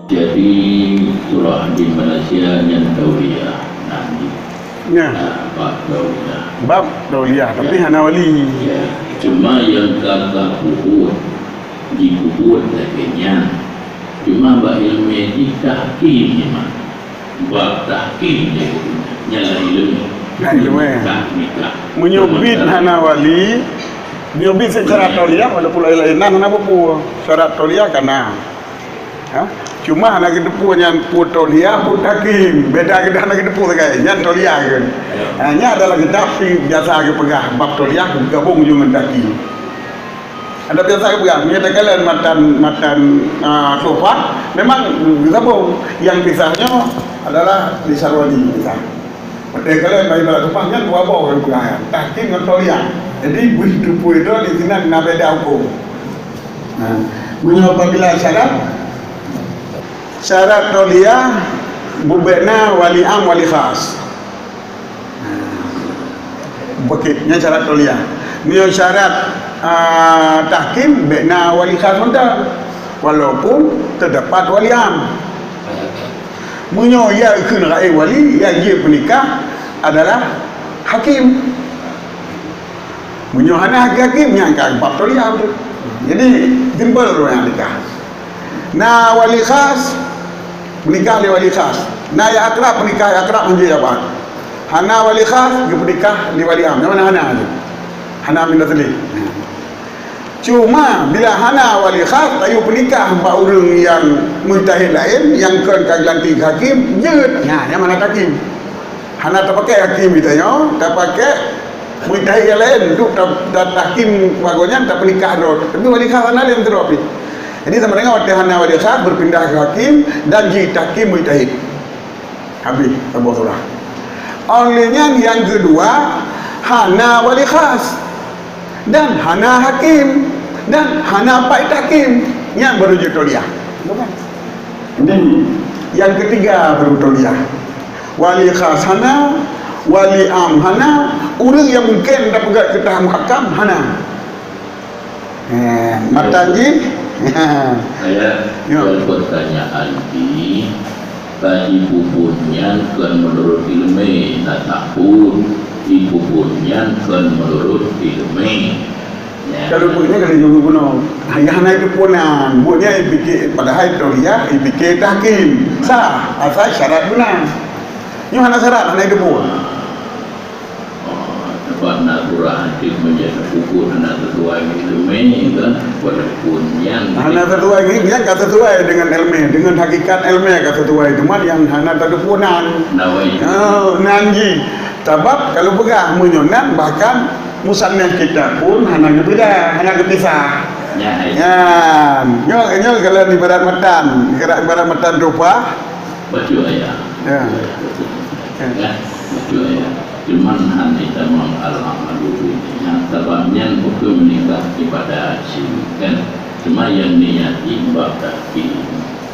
Jadi surah di Malaysia yang Tauliyah. Ya. Bab Tauliyah. Bab Tauliyah tapi hana wali. Ya. Cuma yang kata kubur di kubur lainnya. Cuma bab ilmu di tahkim ni mah. Bab tahkim dia nyala ilmu. Ilmu. Menyubit hana wali. Menyubit secara Tauliyah walaupun lain-lainan hana apa syarat Tauliyah kana. Ha? Cuma hana kedepu yang pun Tauliyah pun tahkim. Beda kedah hana kedepu sagai. Yang Tauliyah kan. Hanya adalah kedap biasa ke pegah bab Tauliyah gabung dengan tahkim. Ada biasa ke pegang, kita kalian matan sofa, memang gabung. Yang pisahnya adalah di Sarwani pisah. Pada kalian bagi bala sofa kan dua bau yang pegang. Tahkim dengan Tauliyah. Jadi begitu pun itu di sini nak beda hukum. Punya apabila syarat Tauliyah bubena wali am wali khas. Bukitnya syarat Tauliyah. Punya syarat tahkim bena wali khas muda walaupun terdapat wali am. Punya ia kena wali yang dia penikah adalah hakim. Punya hana hakim yang kan bab Tauliyah tu. Jadi timbul orang nikah. Na wali khas menikah oleh wali khas. Na ya akrab menikah ya akrab menjadi apa? Hana wali khas dia menikah di wali am. Mana hana tu? Hana min nasli. Cuma bila hana wali khas tayu penikah hamba orang yang mujtahid lain yang kan lantik hakim jeut. Nah, yang mana hakim? Hana tak pakai hakim ditanya, tak pakai mujtahid yang lain duk tak hakim bagonya tak penikah dah. Tapi wali khas hana lain teropi. Jadi sama dengan waktu hana wali khas berpindah ke hakim dan jadi hakim mujtahid. Habis sebuah surah. Olehnya yang kedua hana wali khas dan hana hakim dan hana pak hakim yang berujuk Tauliyah. Bukan? Dan yang ketiga baru Tauliyah. Wali khas hana, wali am hana, orang yang mungkin dah pegat ke tahap hakam hana. Matanji saya bertanyaan di bagi bubunya kan menurut ilmu tak pun ibu punya kan menurut ilmu. Kalau punya kalau juga guna hanya itu punan buatnya fikir padahal Tauliyah fikir tahkim sah asal syarat guna. Ini hanya syarat hanya itu pun. Sebab nak Quran itu menjadi ukur hanya sesuai ilmu kan walaupun yang hanya sesuai ilmu yang tak sesuai dengan ilmu dengan hakikat ilmu yang tak sesuai cuma yang hanya terdepunan. Nanji. Sebab kalau pegang menyonat bahkan musannaf kita pun hanya berbeza, hanya berpisah. Ya. Nyo kalau di barat matan, gerak barat matan rupa. Betul ya. Ya. Betul ya. Cuman hanya tamam al-amalunya sebabnya hukum menikah ibadah kan. Cuma yang niati bab tahkim.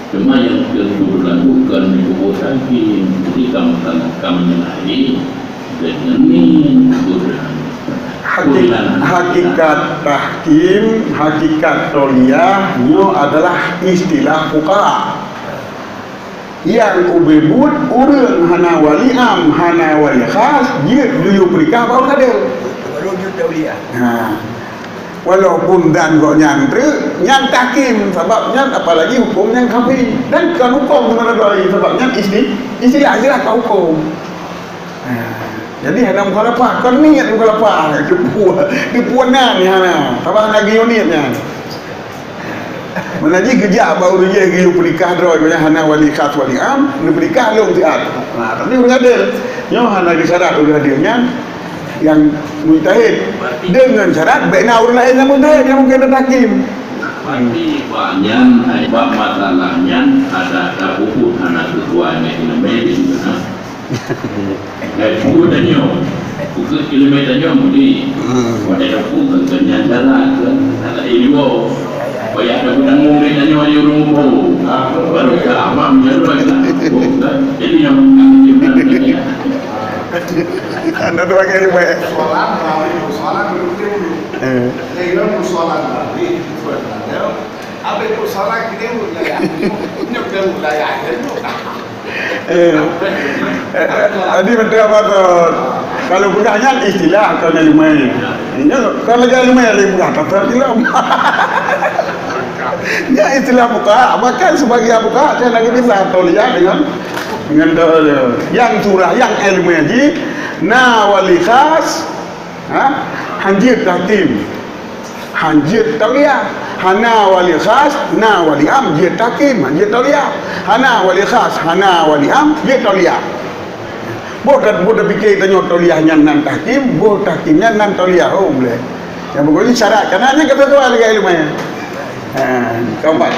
Cuma yang kedua bukan kubur tahkim. Jadi kamu menyalahi dengan ini hakikat tahkim, hakikat Tauliyah nyo adalah istilah fuqaha. Yang ubebut urang hana wali am, hana wali khas, dia dulu perikah baru ada. Baru dia Tauliyah. Walaupun dan kok nyantri, nyant tahkim sebabnya apalagi hukum yang kafir dan kan hukum mana lagi sebabnya istilah jelas kau hukum. Jadi hana mukhalafah kan niat mukhalafah di puanan ni hana sabah lagi unitnya menaji kerja baru dia gilu perikah droi banyak hana wali khas wali am ni perikah long siat tapi urang adil nyo hana disyarat urang adilnya yang mujtahid dengan syarat baikna urang lain yang mujtahid yang mungkin tahkim berarti banyak bab masalahnya ada hukum hana sesuai dengan ilmu buku danyo buku ilmu danyo mudi pada buku kenyang jalan ada ilmu banyak ada gudang murid danyo ada rumpu baru ke amam jalan jadi yang anda tu pakai ilmu soalan dulu dia soalan apa itu soalan kita Nyok dan budaya itu. Tadi menteri apa tu? Kalau budaknya istilah kalau lumai. Kalau lagi lumai lagi budak tak istilah. Ya istilah buka, bahkan sebagai buka saya lagi bisa tauliah dengan yang surah yang ilmu haji na wali khas hanjir takim hanjir tauliah hana wali khas na wali am jir takim hanjir tauliah hana wali khas hana wali am jir tauliah bodoh fikir tanya tauliahnya nan takim bodoh takimnya nan tauliah boleh yang begini syarat karena hanya kata tu lagi ilmu keempat.